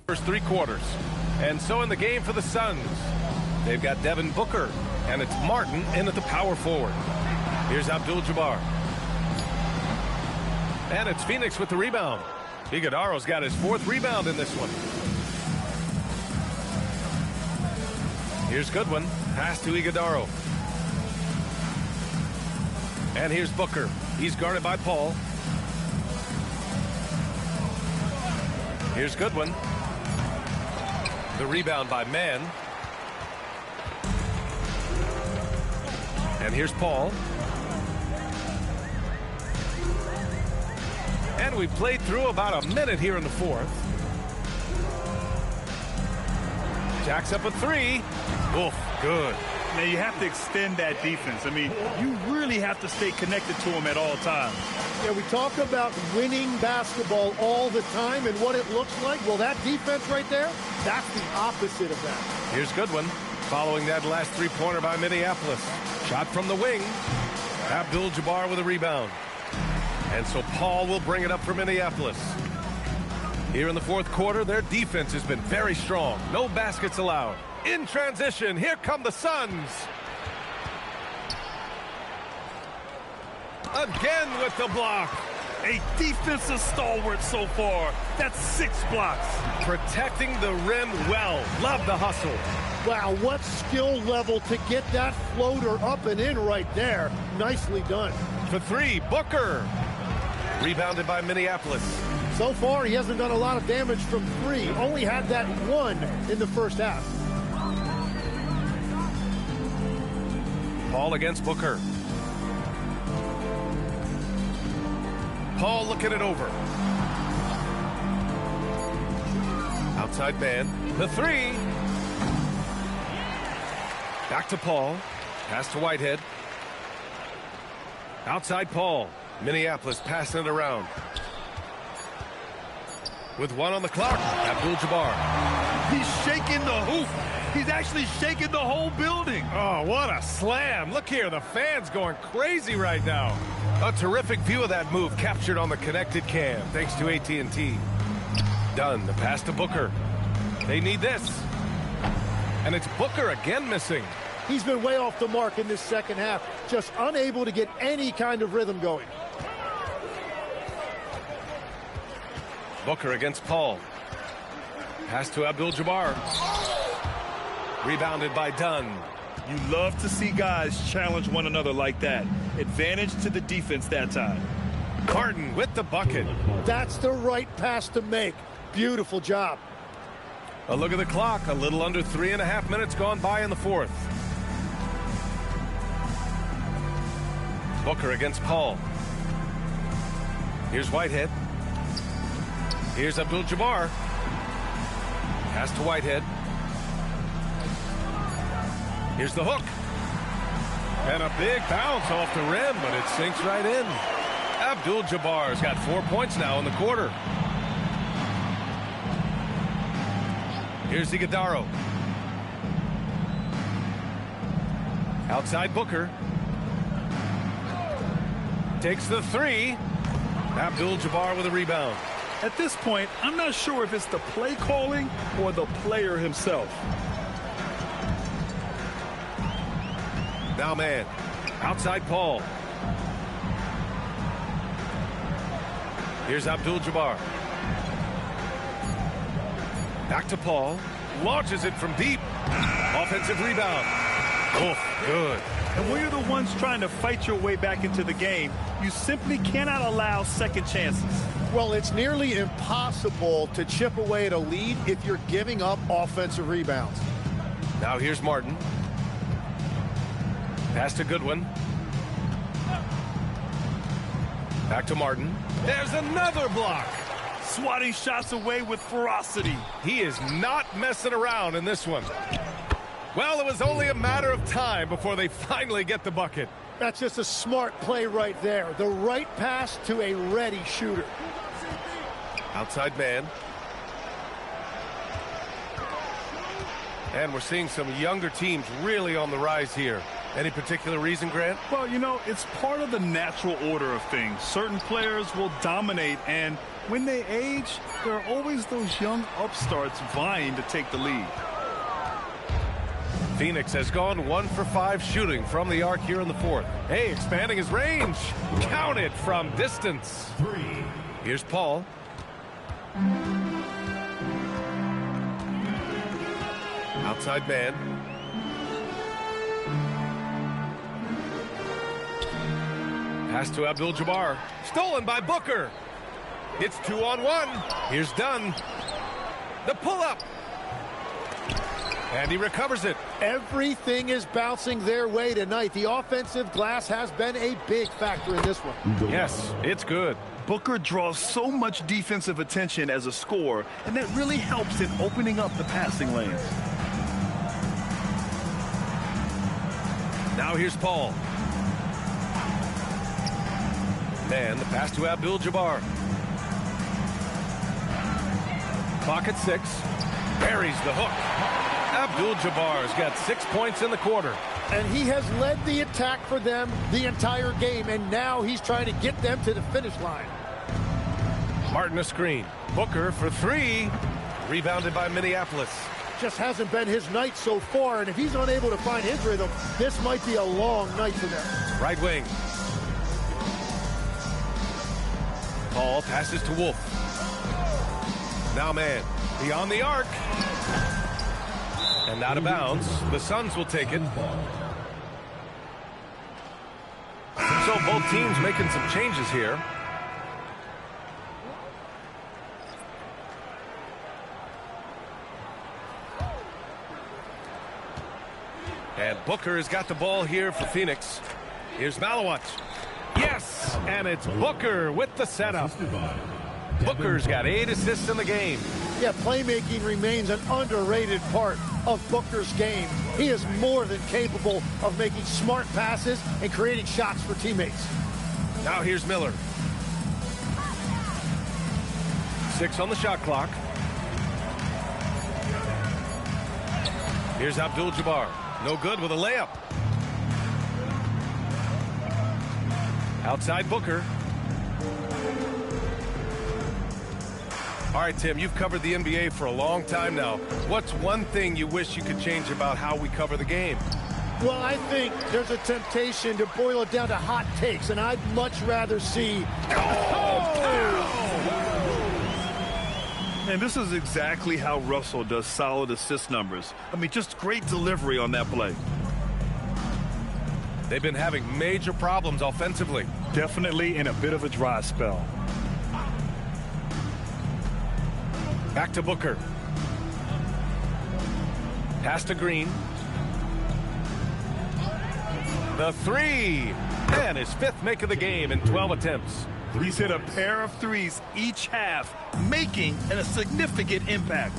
First 3 quarters. And so in the game for the Suns, they've got Devin Booker, and it's Martin in at the power forward. Here's Abdul-Jabbar. And it's Phoenix with the rebound. Iguodaro's got his 4th rebound in this one. Here's Goodwin. Pass to Iguodaro. And here's Booker. He's guarded by Paul. Here's Goodwin. The rebound by Mann. And here's Paul. And we've played through about a minute here in the fourth. Jacks up a 3. Oof, good. Now you have to extend that defense. I mean, you really have to stay connected to him at all times. Yeah, we talk about winning basketball all the time and what it looks like. Well, that defense right there, that's the opposite of that. Here's Goodwin following that last 3-pointer by Minneapolis. Shot from the wing. Abdul-Jabbar with a rebound. And so Paul will bring it up for Minneapolis. Here in the fourth quarter, their defense has been very strong. No baskets allowed. In transition, here come the Suns. Again with the block. A defensive stalwart so far. That's 6 blocks. Protecting the rim well. Love the hustle. Wow, what skill level to get that floater up and in right there. Nicely done. For 3, Booker. Rebounded by Minneapolis. So far, he hasn't done a lot of damage from 3. Only had that 1 in the first half. Paul against Booker. Paul looking it over. Outside man. The 3. Back to Paul. Pass to Whitehead. Outside Paul. Minneapolis passing it around. With 1 on the clock, Abdul-Jabbar. He's shaking the hoop. He's actually shaking the whole building. Oh, what a slam. Look here, the fans going crazy right now. A terrific view of that move captured on the connected cam, thanks to AT&T. Dunn, the pass to Booker. They need this. And it's Booker again missing. He's been way off the mark in this second half, just unable to get any kind of rhythm going. Booker against Paul. Pass to Abdul-Jabbar. Rebounded by Dunn. You love to see guys challenge one another like that. Advantage to the defense that time. Martin with the bucket. That's the right pass to make. Beautiful job. A look at the clock. A little under 3.5 minutes gone by in the fourth. Booker against Paul. Here's Whitehead. Here's Abdul-Jabbar. Pass to Whitehead. Here's the hook. And a big bounce off the rim, but it sinks right in. Abdul-Jabbar's got 4 points now in the quarter. Here's Iguodaro. Outside Booker. Takes the three. Abdul-Jabbar with a rebound. At this point, I'm not sure if it's the play calling or the player himself. Now man, outside Paul. Here's Abdul-Jabbar. Back to Paul. Launches it from deep. Offensive rebound. Oof, good. And when you're the ones trying to fight your way back into the game, you simply cannot allow second chances. Well, it's nearly impossible to chip away at a lead if you're giving up offensive rebounds. Now here's Martin. Pass to Goodwin. Back to Martin. There's another block. Swatting shots away with ferocity. He is not messing around in this one. Well, it was only a matter of time before they finally get the bucket. That's just a smart play right there. The right pass to a ready shooter. Outside man. And we're seeing some younger teams really on the rise here. Any particular reason, Grant? Well, you know, it's part of the natural order of things. Certain players will dominate, and when they age, there are always those young upstarts vying to take the lead. Phoenix has gone 1 for 5 shooting from the arc here in the fourth. Hey, expanding his range. Counted from distance. Here's Paul. Outside man. Pass to Abdul-Jabbar. Stolen by Booker. It's 2-on-1. Here's Dunn. The pull-up. And he recovers it. Everything is bouncing their way tonight. The offensive glass has been a big factor in this one. Yes, it's good. Booker draws so much defensive attention as a scorer, and that really helps in opening up the passing lanes. Now here's Paul. And the pass to Abdul-Jabbar. Clock at 6. Buries the hook. Abdul-Jabbar's got 6 points in the quarter. And he has led the attack for them the entire game, and now he's trying to get them to the finish line. Martin a screen. Booker for 3. Rebounded by Minneapolis. Just hasn't been his night so far, and if he's unable to find his rhythm, this might be a long night for them. Right wing. Paul passes to Wolf. Now man, beyond the arc. And out of bounds. The Suns will take it. So both teams making some changes here. And Booker has got the ball here for Phoenix. Here's Malawat. Yes, and it's Booker with the setup. Booker's got 8 assists in the game. Yeah, playmaking remains an underrated part of Booker's game. He is more than capable of making smart passes and creating shots for teammates. Now here's Miller. 6 on the shot clock. Here's Abdul-Jabbar. No good with a layup. Outside Booker. All right, Tim, you've covered the NBA for a long time now. What's one thing you wish you could change about how we cover the game? Well, I think there's a temptation to boil it down to hot takes, and I'd much rather see... And this is exactly how Russell does solid assist numbers. I mean, just great delivery on that play. They've been having major problems offensively. Definitely in a bit of a dry spell. Back to Booker. Pass to Green. The three. And his fifth make of the game in 12 attempts. He's hit a pair of threes each half, making a significant impact.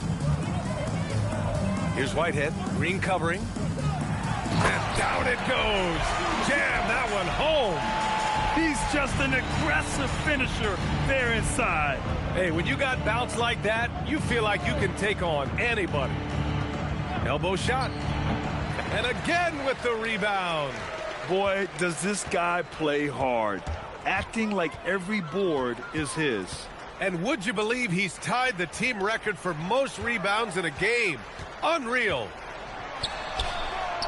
Here's Whitehead. Green covering. And down it goes. Jam that one home. He's just an aggressive finisher there inside. Hey, when you got bounce like that, you feel like you can take on anybody. Elbow shot. And again with the rebound. Boy, does this guy play hard, acting like every board is his. And would you believe he's tied the team record for most rebounds in a game? Unreal.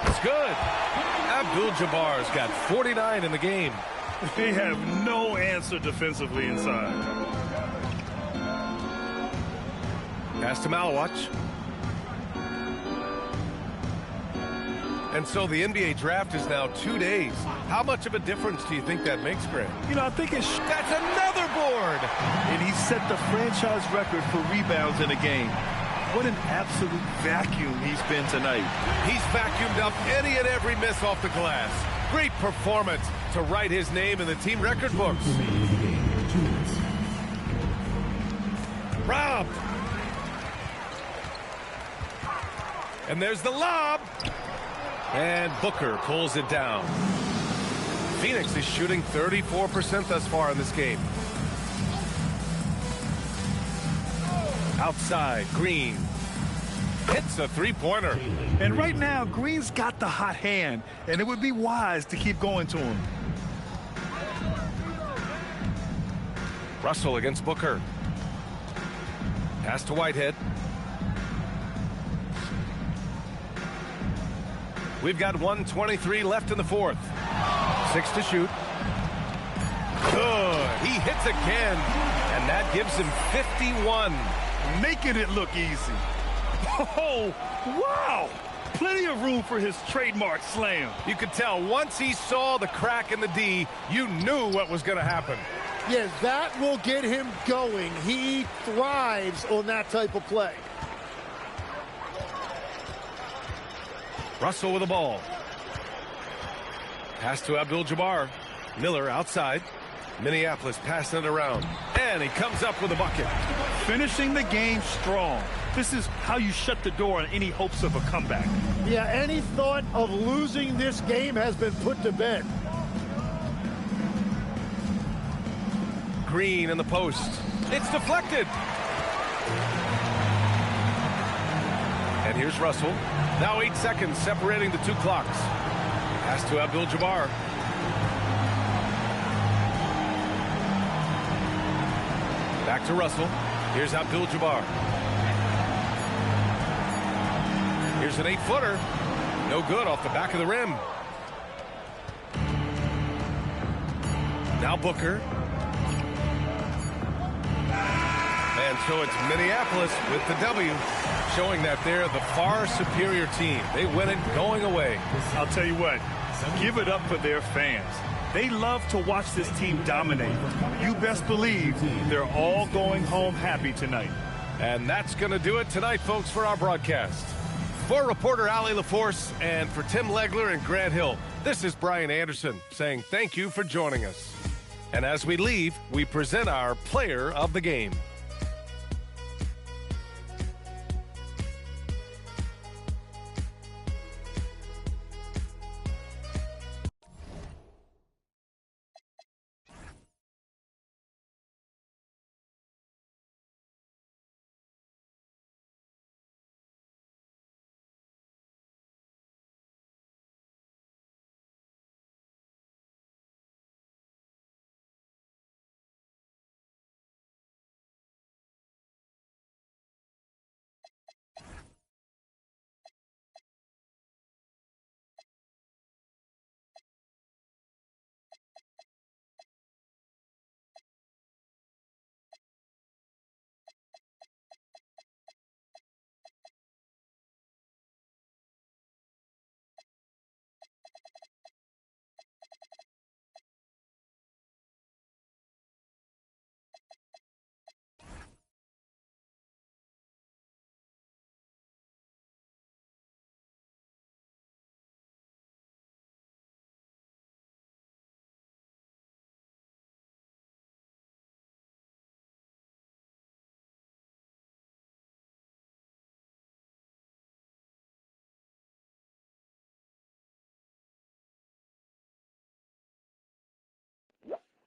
It's good. Abdul-Jabbar's got 49 in the game. They have no answer defensively inside. Pass to Malawach. And so the NBA draft is now 2 days. How much of a difference do you think that makes, Greg? You know, I think it's... That's another board! And he set the franchise record for rebounds in a game. What an absolute vacuum he's been tonight. He's vacuumed up any and every miss off the glass. Great performance to write his name in the team record books. Robbed. And there's the lob. And Booker pulls it down. Phoenix is shooting 34% thus far in this game. Outside, Green hits a three-pointer. And right now, Green's got the hot hand, and it would be wise to keep going to him. Russell against Booker. Pass to Whitehead. We've got 1:23 left in the fourth. 6 to shoot. Good. He hits again, and that gives him 51. Making it look easy. Oh, wow. Plenty of room for his trademark slam. You could tell once he saw the crack in the D, you knew what was going to happen. Yes, that will get him going. He thrives on that type of play. Russell with the ball. Pass to Abdul-Jabbar. Miller outside. Minneapolis passing it around. And he comes up with a bucket. Finishing the game strong. This is how you shut the door on any hopes of a comeback. Yeah, any thought of losing this game has been put to bed. Green in the post. It's deflected. And here's Russell. Now 8 seconds separating the two clocks. Pass to Abdul-Jabbar. Back to Russell. Here's Abdul-Jabbar. Here's an 8-footer. No good off the back of the rim. Now Booker. And so it's Minneapolis with the W, showing that they're the far superior team. They win it going away. I'll tell you what, give it up for their fans. They love to watch this team dominate. You best believe they're all going home happy tonight. And that's going to do it tonight, folks, for our broadcast. For reporter Allie LaForce and for Tim Legler and Grant Hill, this is Brian Anderson saying thank you for joining us. And as we leave, we present our player of the game.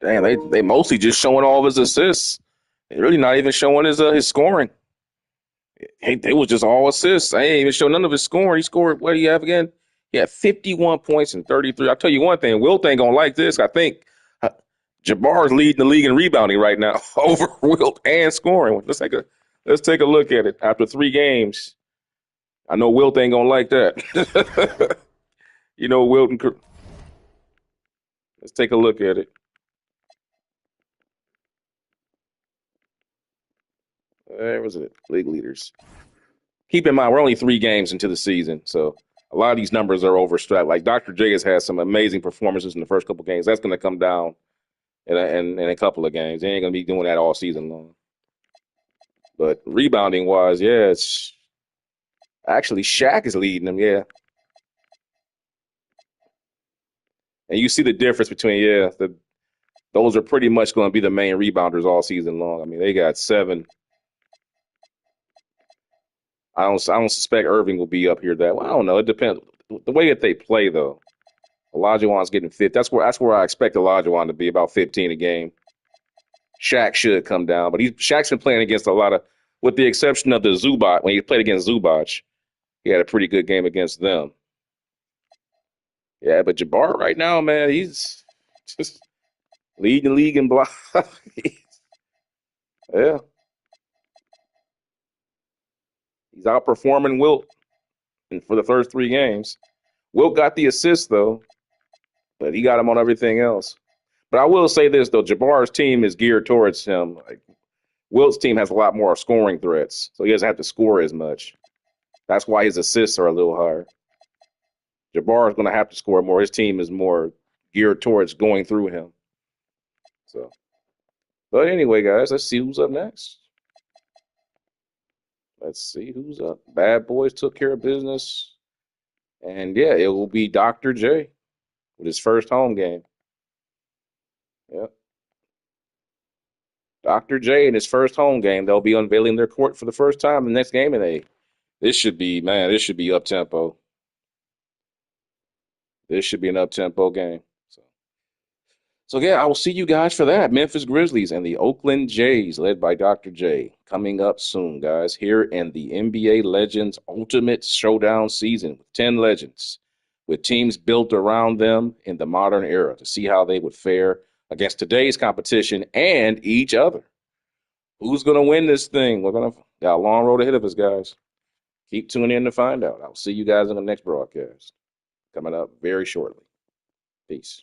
Damn, they mostly just showing all of his assists. They're really not even showing his scoring. They was just all assists. I ain't even show none of his scoring. He scored, what do you have again? He had 51 points and 33. I'll tell you one thing, Wilt ain't gonna like this. I think Jabbar is leading the league in rebounding right now over Wilt and scoring. Let's take a look at it after 3 games. I know Wilt ain't gonna like that. You know, Wilt and let's take a look at it. Where was it? League leaders. Keep in mind, we're only 3 games into the season, so a lot of these numbers are overstrapped. Like Dr. J has had some amazing performances in the first couple games. That's going to come down in a couple of games. They ain't going to be doing that all season long. But rebounding wise, yeah, it's actually Shaq is leading them. Yeah, and you see the difference between those are pretty much going to be the main rebounders all season long. I mean, they got 7. I don't suspect Irving will be up here that. Well, I don't know. It depends. The way that they play, though. Olajuwon's getting fit. That's where I expect Olajuwon to be, about 15 a game. Shaq should come down, but Shaq's been playing against a lot of, with the exception of the Zubac. When he played against Zubac, he had a pretty good game against them. Yeah, but Jabbar right now, man, he's just leading the league in block. Yeah, he's outperforming Wilt for the first 3 games. Wilt got the assist though, but he got him on everything else. But I will say this though, Jabbar's team is geared towards him. Like Wilt's team has a lot more scoring threats, so he doesn't have to score as much. That's why his assists are a little higher. Jabbar is going to have to score more. His team is more geared towards going through him. So, but anyway, guys, let's see who's up next. Let's see who's up. Bad Boys took care of business. And yeah, it will be Dr. J with his first home game. Yep. Dr. J in his first home game. They'll be unveiling their court for the first time the next game. And this should be up tempo. This should be an up tempo game. So yeah, I will see you guys for that. Memphis Grizzlies and the Oakland Jays, led by Dr. J, coming up soon, guys, here in the NBA Legends Ultimate Showdown season with 10 legends, with teams built around them in the modern era to see how they would fare against today's competition and each other. Who's going to win this thing? We're going to got a long road ahead of us, guys. Keep tuning in to find out. I'll see you guys in the next broadcast coming up very shortly. Peace.